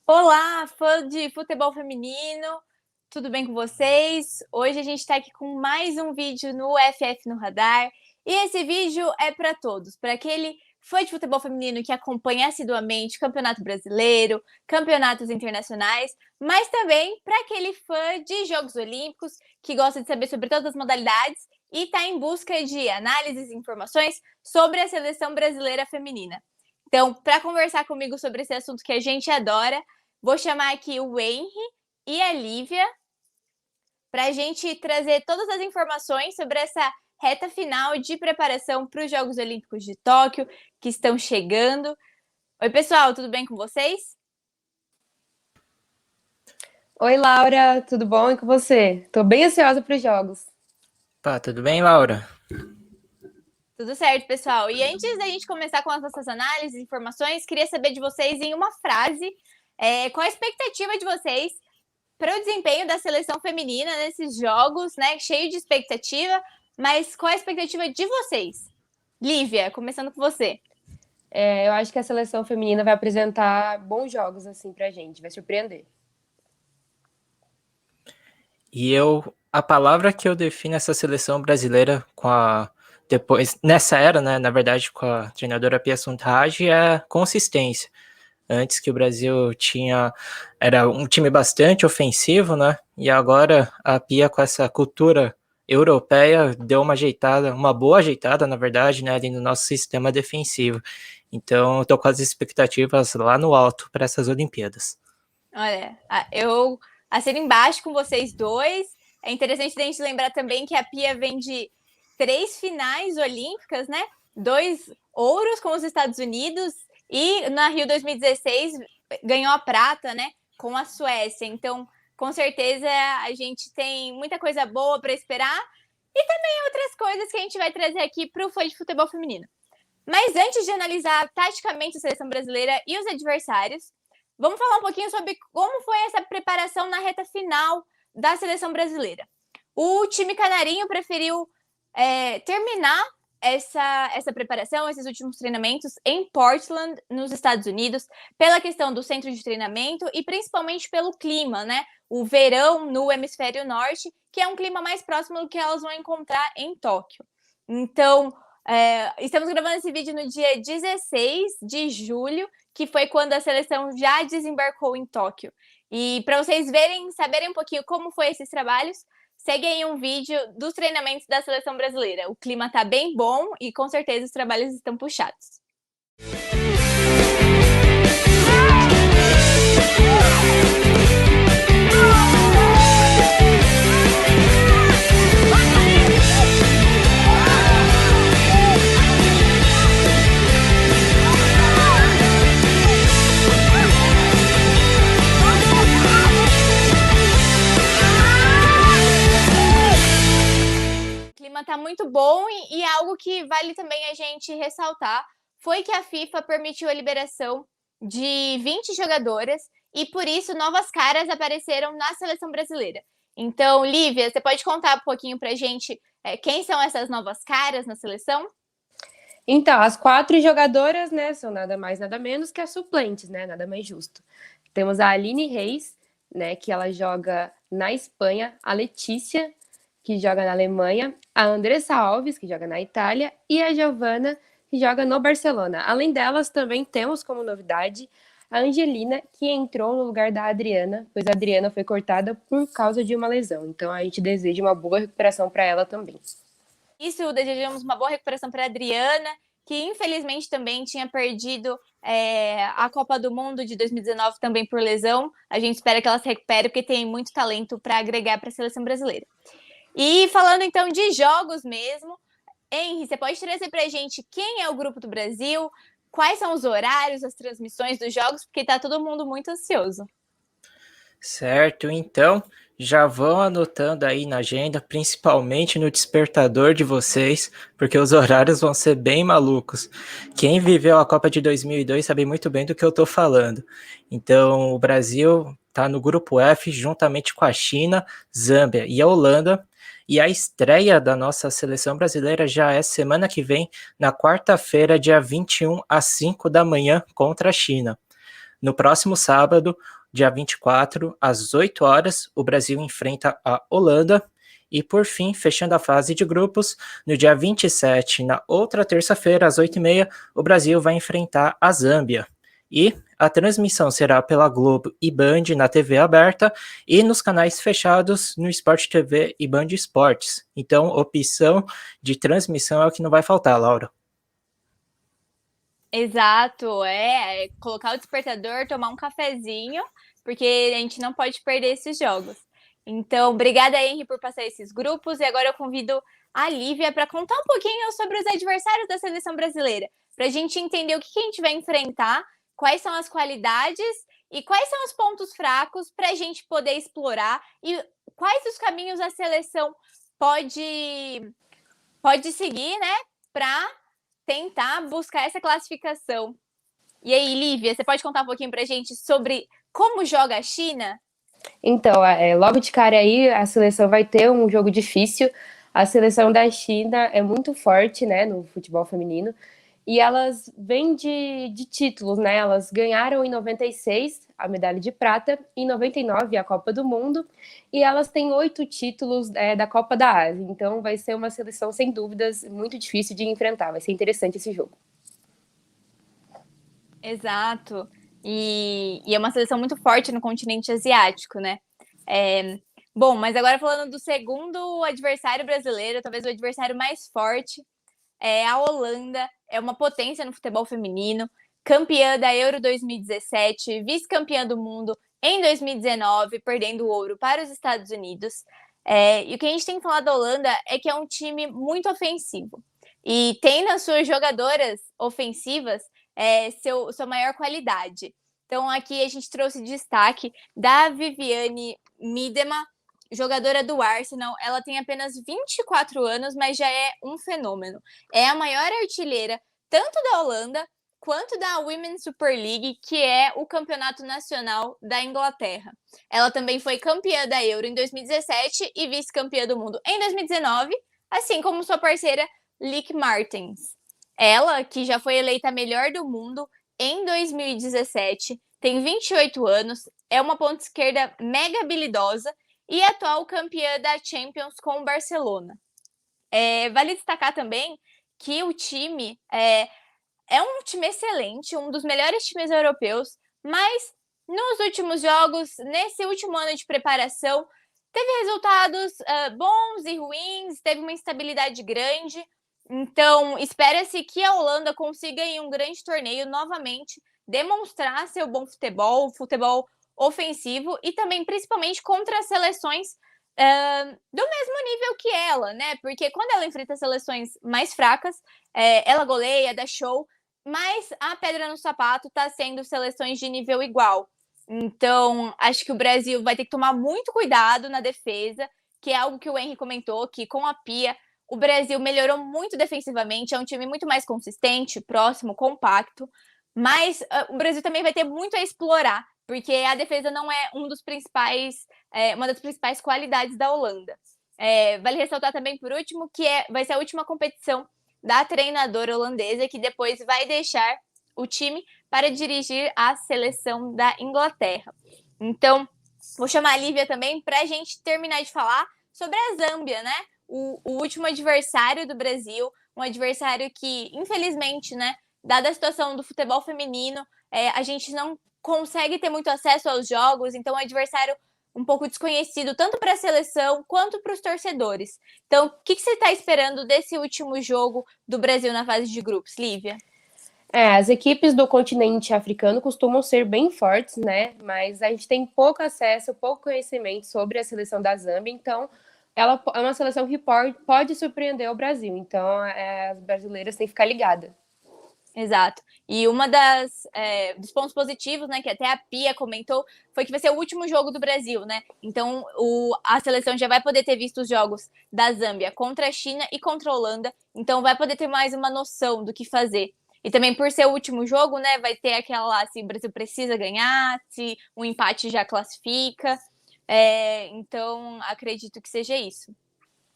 Olá, fã de futebol feminino, tudo bem com vocês? Hoje a gente está aqui com mais um vídeo no FF no Radar e esse vídeo é para todos, para aquele fã de futebol feminino que acompanha assiduamente o Campeonato Brasileiro, campeonatos internacionais, mas também para aquele fã de Jogos Olímpicos que gosta de saber sobre todas as modalidades e está em busca de análises e informações sobre a seleção brasileira feminina. Então, para conversar comigo sobre esse assunto que a gente adora, vou chamar aqui o Henry e a Lívia para a gente trazer todas as informações sobre essa reta final de preparação para os Jogos Olímpicos de Tóquio, que estão chegando. Oi, pessoal, tudo bem com vocês? Oi, Laura, tudo bom? E com você? Tô bem ansiosa para os jogos. Pá, tudo bem, Laura? Tudo certo, pessoal. E antes da gente começar com as nossas análises e informações, queria saber de vocês em uma frase qual a expectativa de vocês para o desempenho da seleção feminina nesses jogos, né? Cheio de expectativa, mas qual a expectativa de vocês? Lívia, começando com você. Eu acho que a seleção feminina vai apresentar bons jogos assim pra gente, vai surpreender. A palavra que eu defino essa seleção brasileira depois, nessa era, né, na verdade, com a treinadora Pia Sundhage, é consistência. Antes que o Brasil era um time bastante ofensivo, né, e agora a Pia com essa cultura europeia deu uma boa ajeitada, na verdade, né, ali no nosso sistema defensivo. Então, eu tô com as expectativas lá no alto para essas Olimpíadas. Olha, eu assino embaixo com vocês dois. É interessante a gente lembrar também que a Pia vem de 3 finais olímpicas, né? 2 ouros com os Estados Unidos e na Rio 2016 ganhou a prata, né? Com a Suécia. Então, com certeza, a gente tem muita coisa boa para esperar e também outras coisas que a gente vai trazer aqui para o fã de futebol feminino. Mas antes de analisar taticamente a seleção brasileira e os adversários, vamos falar um pouquinho sobre como foi essa preparação na reta final da seleção brasileira. O time canarinho preferiu terminar essa preparação, esses últimos treinamentos em Portland, nos Estados Unidos, pela questão do centro de treinamento e principalmente pelo clima, né? O verão no hemisfério norte, que é um clima mais próximo do que elas vão encontrar em Tóquio. Então, estamos gravando esse vídeo no dia 16 de julho, que foi quando a seleção já desembarcou em Tóquio. E para vocês saberem um pouquinho como foi esses trabalhos, segue aí um vídeo dos treinamentos da seleção brasileira. O clima tá bem bom e com certeza os trabalhos estão puxados. Tá muito bom e algo que vale também a gente ressaltar foi que a FIFA permitiu a liberação de 20 jogadoras e por isso novas caras apareceram na seleção brasileira. Então, Lívia, você pode contar um pouquinho pra gente quem são essas novas caras na seleção? Então, as 4 jogadoras, né, são nada mais, nada menos que as suplentes, né, nada mais justo. Temos a Aline Reis, né, que ela joga na Espanha, a Letícia, que joga na Alemanha, a Andressa Alves, que joga na Itália, e a Giovana, que joga no Barcelona. Além delas, também temos como novidade a Angelina, que entrou no lugar da Adriana, pois a Adriana foi cortada por causa de uma lesão. Então a gente deseja uma boa recuperação para ela também. Isso, desejamos uma boa recuperação para a Adriana, que infelizmente também tinha perdido a Copa do Mundo de 2019 também por lesão. A gente espera que ela se recupere, porque tem muito talento para agregar para a seleção brasileira. E falando então de jogos mesmo, Henry, você pode trazer pra gente quem é o grupo do Brasil, quais são os horários, as transmissões dos jogos, porque tá todo mundo muito ansioso. Certo, então já vão anotando aí na agenda, principalmente no despertador de vocês, porque os horários vão ser bem malucos. Quem viveu a Copa de 2002 sabe muito bem do que eu tô falando. Então, o Brasil tá no grupo F, juntamente com a China, Zâmbia e a Holanda. E a estreia da nossa seleção brasileira já é semana que vem, na quarta-feira, dia 21 às 5 da manhã, contra a China. no próximo sábado, dia 24, às 8 horas, o Brasil enfrenta a Holanda. E, por fim, fechando a fase de grupos, no dia 27, na outra terça-feira, às 8h30, o Brasil vai enfrentar a Zâmbia. E a transmissão será pela Globo e Band na TV aberta e nos canais fechados no Sport TV e Band Esportes. Então, opção de transmissão é o que não vai faltar, Laura. Exato, é colocar o despertador, tomar um cafezinho, porque a gente não pode perder esses jogos. Então, obrigada, Henry, por passar esses grupos. E agora eu convido a Lívia para contar um pouquinho sobre os adversários da seleção brasileira, para a gente entender o que a gente vai enfrentar, quais são as qualidades e quais são os pontos fracos para a gente poder explorar e quais os caminhos a seleção pode seguir, né, para tentar buscar essa classificação. E aí, Lívia, você pode contar um pouquinho para a gente sobre como joga a China? Então, logo de cara aí, a seleção vai ter um jogo difícil. A seleção da China é muito forte, né, no futebol feminino. E elas vêm de títulos, né? Elas ganharam em 96 a medalha de prata, em 99 a Copa do Mundo, e elas têm 8 títulos da Copa da Ásia. Então vai ser uma seleção, sem dúvidas, muito difícil de enfrentar. Vai ser interessante esse jogo. Exato. E é uma seleção muito forte no continente asiático, né? Bom, mas agora falando do segundo adversário brasileiro, talvez o adversário mais forte, é a Holanda, é uma potência no futebol feminino, campeã da Euro 2017, vice-campeã do mundo em 2019, perdendo o ouro para os Estados Unidos. E o que a gente tem que falar da Holanda é que é um time muito ofensivo. E tem nas suas jogadoras ofensivas sua maior qualidade. Então, aqui a gente trouxe destaque da Viviane Miedema, jogadora do Arsenal. Ela tem apenas 24 anos, mas já é um fenômeno. É a maior artilheira, tanto da Holanda, quanto da Women's Super League, que é o campeonato nacional da Inglaterra. Ela também foi campeã da Euro em 2017 e vice-campeã do mundo em 2019, assim como sua parceira Lick Martens. Ela, que já foi eleita a melhor do mundo em 2017, tem 28 anos, é uma ponta esquerda mega habilidosa e atual campeã da Champions com o Barcelona. Vale destacar também que o time é um time excelente, um dos melhores times europeus, mas nos últimos jogos, nesse último ano de preparação, teve resultados bons e ruins, teve uma instabilidade grande. Então, espera-se que a Holanda consiga, em um grande torneio, novamente demonstrar seu bom futebol ofensivo e também, principalmente, contra as seleções do mesmo nível que ela, né? Porque quando ela enfrenta seleções mais fracas, ela goleia, dá show, mas a pedra no sapato está sendo seleções de nível igual. Então, acho que o Brasil vai ter que tomar muito cuidado na defesa, que é algo que o Henry comentou, que com a Pia o Brasil melhorou muito defensivamente, é um time muito mais consistente, próximo, compacto, mas o Brasil também vai ter muito a explorar, porque a defesa não é uma das principais qualidades da Holanda. Vale ressaltar também, por último, que vai ser a última competição da treinadora holandesa, que depois vai deixar o time para dirigir a seleção da Inglaterra. Então, vou chamar a Lívia também para a gente terminar de falar sobre a Zâmbia, né? O último adversário do Brasil, um adversário que, infelizmente, né, dada a situação do futebol feminino, a gente não consegue ter muito acesso aos jogos, então é um adversário um pouco desconhecido, tanto para a seleção quanto para os torcedores. Então, o que você está esperando desse último jogo do Brasil na fase de grupos, Lívia? As equipes do continente africano costumam ser bem fortes, né? Mas a gente tem pouco acesso, pouco conhecimento sobre a seleção da Zâmbia, então ela é uma seleção que pode surpreender o Brasil. Então, as brasileiras têm que ficar ligadas. Exato. E uma dos pontos positivos, né, que até a Pia comentou, foi que vai ser o último jogo do Brasil, né? Então, a seleção já vai poder ter visto os jogos da Zâmbia contra a China e contra a Holanda. Então, vai poder ter mais uma noção do que fazer. E também, por ser o último jogo, né, vai ter aquela lá, se o Brasil precisa ganhar, se um empate já classifica. Então, acredito que seja isso.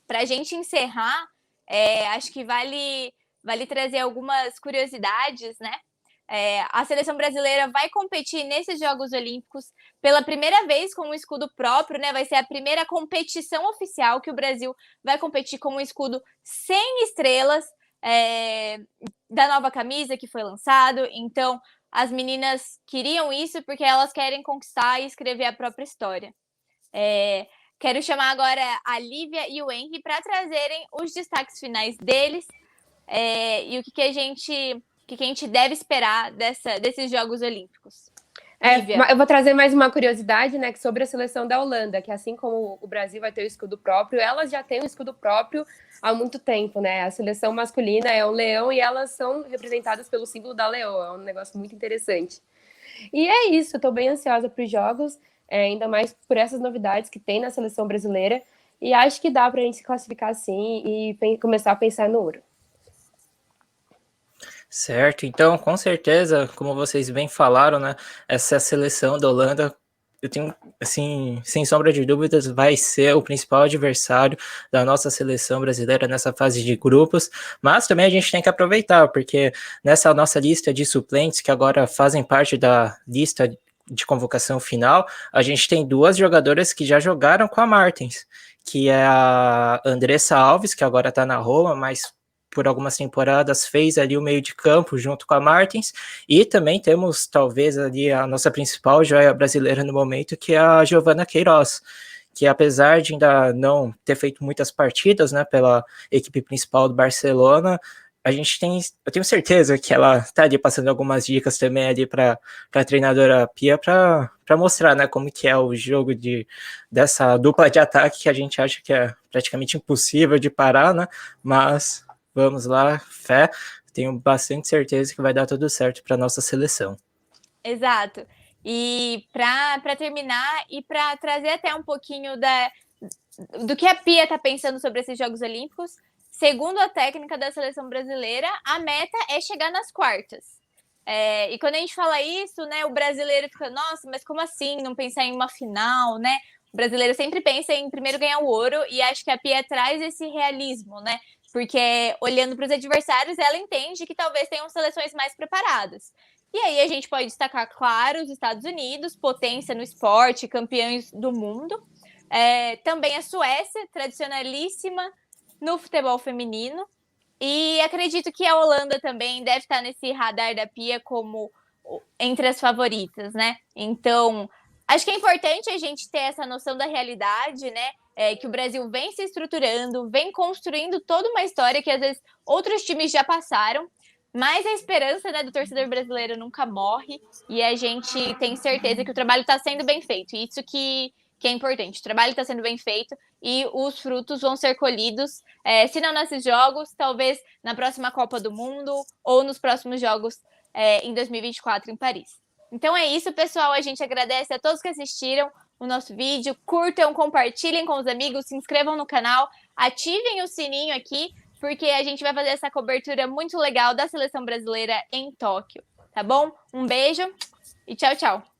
Para a gente encerrar, acho que vale trazer algumas curiosidades, né? A seleção brasileira vai competir nesses Jogos Olímpicos pela primeira vez com um escudo próprio, né? Vai ser a primeira competição oficial que o Brasil vai competir com um escudo sem estrelas, da nova camisa que foi lançado. Então, as meninas queriam isso porque elas querem conquistar e escrever a própria história. Quero chamar agora a Lívia e o Henry para trazerem os destaques finais deles e o que a gente deve esperar desses Jogos Olímpicos. Eu vou trazer mais uma curiosidade, né, sobre a seleção da Holanda, que assim como o Brasil vai ter o escudo próprio, elas já têm um escudo próprio há muito tempo, né? A seleção masculina é um leão e elas são representadas pelo símbolo da leoa, é um negócio muito interessante. E é isso, eu tô bem ansiosa para os Jogos, ainda mais por essas novidades que tem na seleção brasileira, e acho que dá para a gente se classificar assim e começar a pensar no ouro. Certo, então com certeza, como vocês bem falaram, né, essa seleção da Holanda, eu tenho, assim, sem sombra de dúvidas, vai ser o principal adversário da nossa seleção brasileira nessa fase de grupos, mas também a gente tem que aproveitar, porque nessa nossa lista de suplentes, que agora fazem parte da lista de convocação final, a gente tem 2 jogadoras que já jogaram com a Martens, que é a Andressa Alves, que agora está na Roma, mas por algumas temporadas fez ali o meio de campo junto com a Martens, e também temos talvez ali a nossa principal joia brasileira no momento, que é a Giovana Queiroz, que apesar de ainda não ter feito muitas partidas, né, pela equipe principal do Barcelona, eu tenho certeza que ela está ali passando algumas dicas também ali para a treinadora Pia para mostrar, né, como que é o jogo dessa dupla de ataque que a gente acha que é praticamente impossível de parar, né, mas vamos lá, fé, tenho bastante certeza que vai dar tudo certo para nossa seleção. Exato. E para terminar e para trazer até um pouquinho do que a Pia está pensando sobre esses Jogos Olímpicos, segundo a técnica da seleção brasileira, a meta é chegar nas quartas. E quando a gente fala isso, né, o brasileiro fica, nossa, mas como assim não pensar em uma final, né? O brasileiro sempre pensa em primeiro ganhar o ouro, e acho que a Pia traz esse realismo, né? Porque olhando para os adversários, ela entende que talvez tenham seleções mais preparadas. E aí a gente pode destacar, claro, os Estados Unidos, potência no esporte, campeões do mundo. Também a Suécia, tradicionalíssima no futebol feminino. E acredito que a Holanda também deve estar nesse radar da Pia como entre as favoritas, né? Então, acho que é importante a gente ter essa noção da realidade, né? Que o Brasil vem se estruturando, vem construindo toda uma história que às vezes outros times já passaram, mas a esperança, né, do torcedor brasileiro nunca morre, e a gente tem certeza que o trabalho está sendo bem feito. Isso que é importante. O trabalho está sendo bem feito e os frutos vão ser colhidos, se não nesses jogos, talvez na próxima Copa do Mundo ou nos próximos jogos em 2024 em Paris. Então é isso, pessoal. A gente agradece a todos que assistiram o nosso vídeo. Curtam, compartilhem com os amigos, se inscrevam no canal, ativem o sininho aqui, porque a gente vai fazer essa cobertura muito legal da seleção brasileira em Tóquio, tá bom? Um beijo e tchau, tchau!